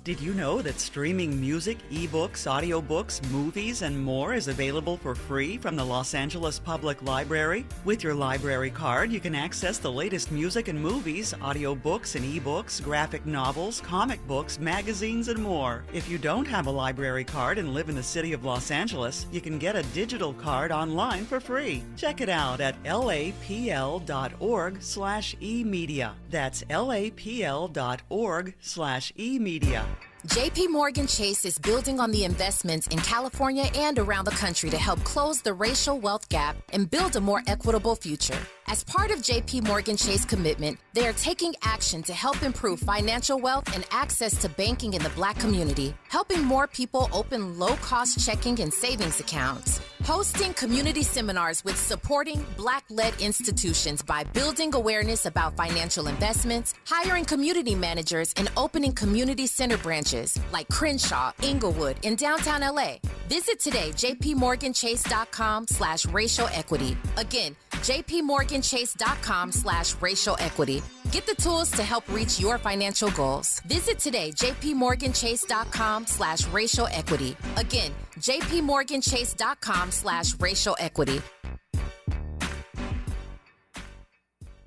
Did you know that streaming music, ebooks, audiobooks, movies, and more is available for free from the Los Angeles Public Library? With your library card, you can access the latest music and movies, audiobooks and ebooks, graphic novels, comic books, magazines, and more. If you don't have a library card and live in the city of Los Angeles, you can get a digital card online for free. Check it out at lapl.org/emedia. That's lapl.org/emedia. JP Morgan Chase is building on the investments in California and around the country to help close the racial wealth gap and build a more equitable future. As part of JP Morgan Chase commitment, they are taking action to help improve financial wealth and access to banking in the Black community, helping more people open low-cost checking and savings accounts, hosting community seminars with supporting Black-led institutions by building awareness about financial investments, hiring community managers, and opening community center branches like Crenshaw, Inglewood, and downtown LA. Visit today, jpmorganchase.com/racial equity. Again, jpmorganchase.com/racial equity. Get the tools to help reach your financial goals. Visit today, jpmorganchase.com/racial equity. Again, jpmorganchase.com/racial equity.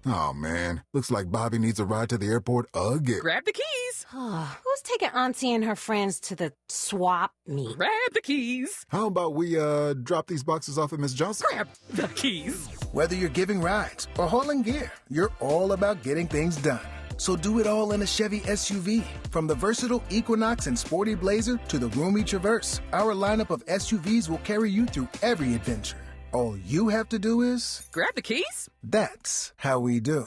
Oh, man. Looks like Bobby needs a ride to the airport again. Grab the keys. Who's taking Auntie and her friends to the swap meet? Grab the keys. How about we drop these boxes off at Miss Johnson? Grab the keys. Whether you're giving rides or hauling gear, you're all about getting things done. So do it all in a Chevy SUV. From the versatile Equinox and sporty Blazer to the roomy Traverse, our lineup of SUVs will carry you through every adventure. All you have to do is... grab the keys? That's how we do.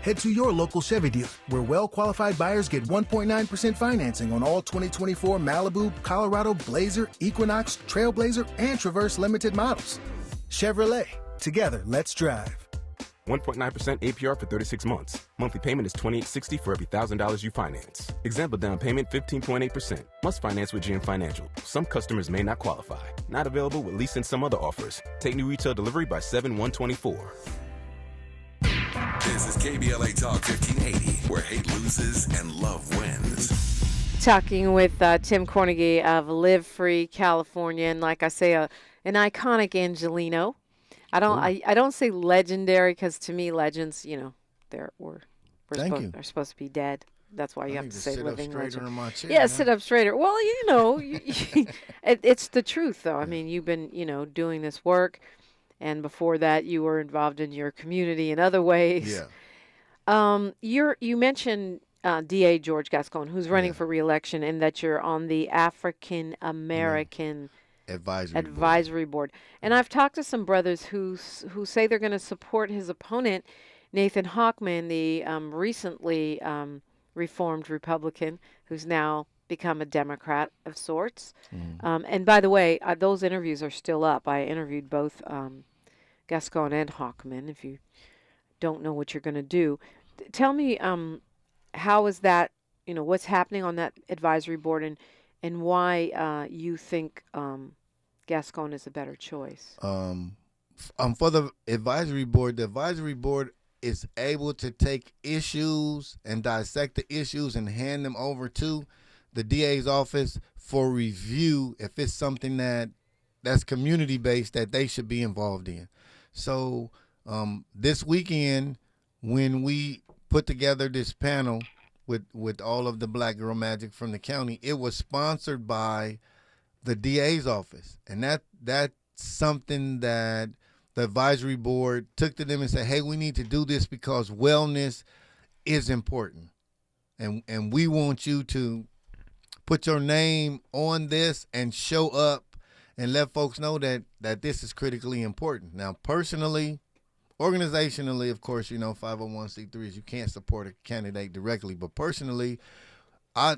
Head to your local Chevy dealer, where well-qualified buyers get 1.9% financing on all 2024 Malibu, Colorado, Blazer, Equinox, Trailblazer, and Traverse Limited models. Chevrolet. Together, let's drive. 1.9% APR for 36 months. Monthly payment is $28.60 for every $1,000 you finance. Example down payment 15.8%. Must finance with GM Financial. Some customers may not qualify. Not available with lease and some other offers. Take new retail delivery by 7/1/24. This is KBLA Talk 1580, where hate loses and love wins. Talking with Tim Kornegay of Live Free California, and like I say, an an iconic Angelino. I don't say legendary because to me legends, we're supposed to be dead. That's why you have to say living legend. Yeah, sit up straighter. Well, it's the truth though. I mean, you've been doing this work, and before that you were involved in your community in other ways. Yeah. You mentioned DA George Gascon, who's running for re-election, and that you're on the African American Advisory Board. And I've talked to some brothers who say they're going to support his opponent, Nathan Hochman, the recently reformed Republican, who's now become a Democrat of sorts. And by the way, those interviews are still up. I interviewed both Gascon and Hochman. If you don't know what you're going to do, tell me how is that, what's happening on that advisory board, and why you think Gascon is a better choice. For the advisory board is able to take issues and dissect the issues and hand them over to the DA's office for review if it's something that's community-based that they should be involved in. So this weekend, when we put together this panel with all of the Black Girl Magic from the county, it was sponsored by the DA's office. And that's something that the advisory board took to them and said, hey, we need to do this because wellness is important. And we want you to put your name on this and show up and let folks know that this is critically important. Now, personally, organizationally, of course, 501c3s, you can't support a candidate directly. But personally, I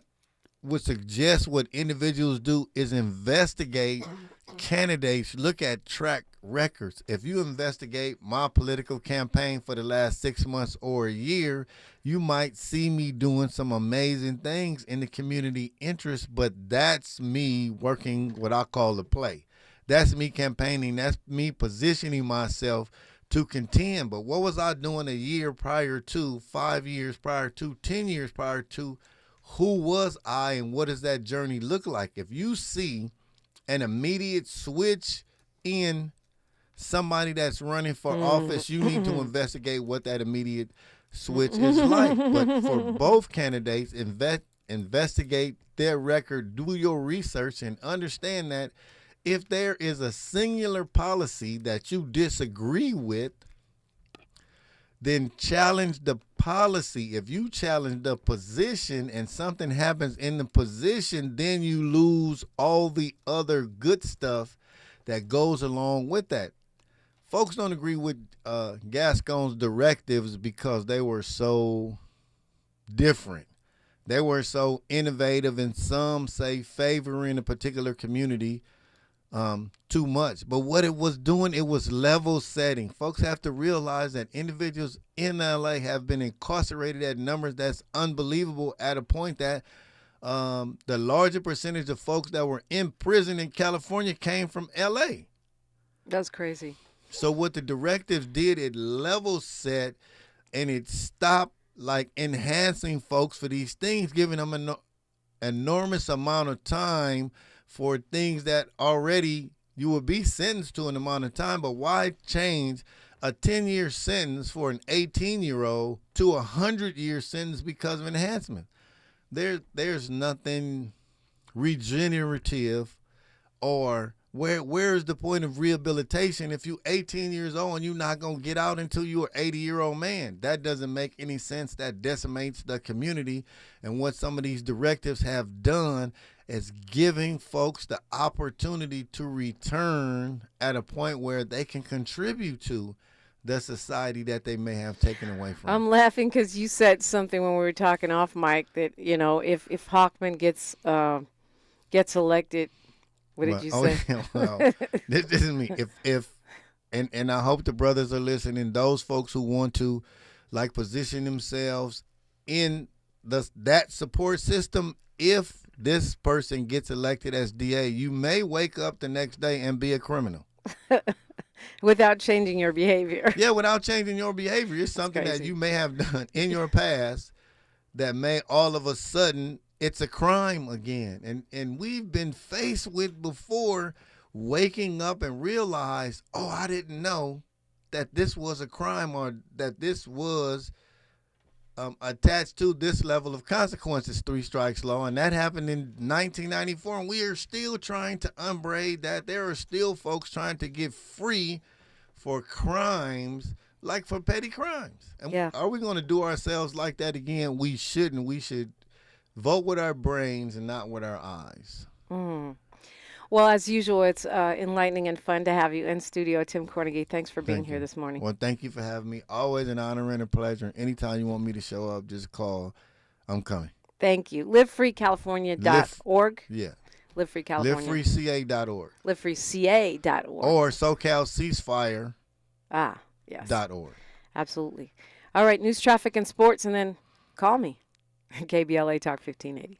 would suggest what individuals do is investigate candidates, look at track records. If you investigate my political campaign for the last 6 months or a year, you might see me doing some amazing things in the community interest, but that's me working what I call the play. That's me campaigning. That's me positioning myself to contend. But what was I doing a year prior to, 5 years prior to, 10 years prior to? Who was I, and what does that journey look like? If you see an immediate switch in somebody that's running for office, you need to investigate what that immediate switch is like. But for both candidates, investigate their record, do your research, and understand that if there is a singular policy that you disagree with, then challenge the policy. If you challenge the position and something happens in the position, then you lose all the other good stuff that goes along with that. Folks don't agree with Gascon's directives because they were so different. They were so innovative, and some say favoring a particular community too much. But what it was doing, it was level setting. Folks have to realize that individuals in LA have been incarcerated at numbers that's unbelievable, at a point that the larger percentage of folks that were in prison in California came from LA. That's crazy. So what the directives did, it level set, and it stopped like enhancing folks for these things, giving them an enormous amount of time for things that already you will be sentenced to an amount of time. But why change a 10-year sentence for an 18-year-old to a 100-year sentence because of enhancement? There's nothing regenerative, or where is the point of rehabilitation if you're 18 years old and you're not going to get out until you're an 80-year-old man? That doesn't make any sense. That decimates the community. And what some of these directives have done is giving folks the opportunity to return at a point where they can contribute to the society that they may have taken away from. I'm laughing because you said something when we were talking off mic that, if Hochman gets elected, what did you say? Yeah, well, this is me. And I hope the brothers are listening, those folks who want to position themselves in that support system, if this person gets elected as DA, you may wake up the next day and be a criminal. Without changing your behavior. Yeah, without changing your behavior. It's something that you may have done in your past that may all of a sudden, it's a crime again. And we've been faced with before waking up and realize, oh, I didn't know that this was a crime or that this was attached to this level of consequences, 3 strikes law. And that happened in 1994, and we are still trying to unbraid that. There are still folks trying to get free for crimes, like for petty crimes. And are we going to do ourselves like that again? We shouldn't. We should vote with our brains and not with our eyes. Well, as usual, it's enlightening and fun to have you in studio. Tim Kornegay, thanks for being here this morning. Well, thank you for having me. Always an honor and a pleasure. Anytime you want me to show up, just call. I'm coming. Thank you. LiveFreeCalifornia.org. Yeah. Live Free California. LiveFreeCA.org. LiveFreeCA.org. Or SoCalCeasefire. Yes. .org. Absolutely. All right, news, traffic, and sports, and then call me. KBLA Talk 1580.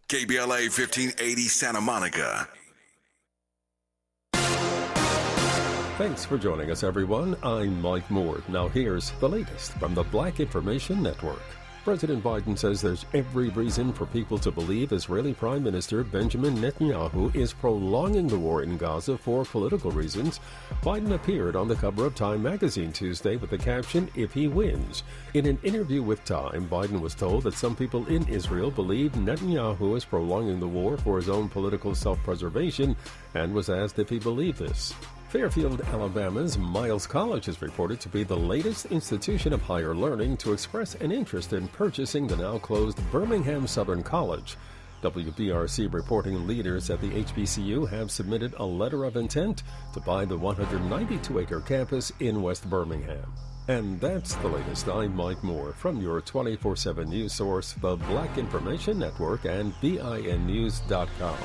KBLA 1580 Santa Monica. Thanks for joining us, everyone. I'm Mike Moore. Now here's the latest from the Black Information Network. President Biden says there's every reason for people to believe Israeli Prime Minister Benjamin Netanyahu is prolonging the war in Gaza for political reasons. Biden appeared on the cover of Time magazine Tuesday with the caption, "If he wins." In an interview with Time, Biden was told that some people in Israel believe Netanyahu is prolonging the war for his own political self-preservation and was asked if he believed this. Fairfield, Alabama's Miles College is reported to be the latest institution of higher learning to express an interest in purchasing the now-closed Birmingham Southern College. WBRC reporting leaders at the HBCU have submitted a letter of intent to buy the 192-acre campus in West Birmingham. And that's the latest. I'm Mike Moore from your 24/7 news source, the Black Information Network and BINnews.com.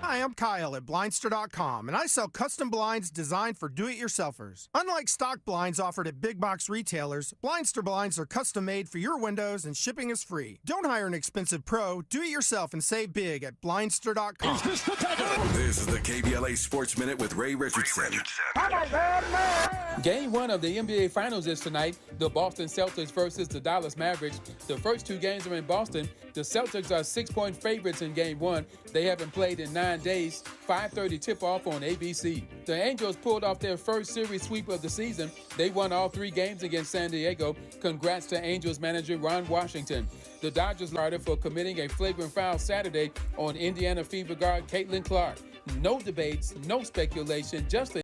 Hi, I'm Kyle at Blindster.com, and I sell custom blinds designed for do-it-yourselfers. Unlike stock blinds offered at big box retailers, Blindster blinds are custom-made for your windows and shipping is free. Don't hire an expensive pro. Do it yourself and save big at Blindster.com. This is the KBLA Sports Minute with Ray Richardson. Game 1 of the NBA Finals is tonight. The Boston Celtics versus the Dallas Mavericks. The first 2 games are in Boston. The Celtics are 6-point favorites in Game 1. They haven't played in 9 days. 5:30 tip-off on ABC. The Angels pulled off their first series sweep of the season. They won all 3 games against San Diego. Congrats to Angels manager Ron Washington. The Dodgers started for committing a flagrant foul Saturday on Indiana Fever guard Caitlin Clark. No debates, no speculation, just a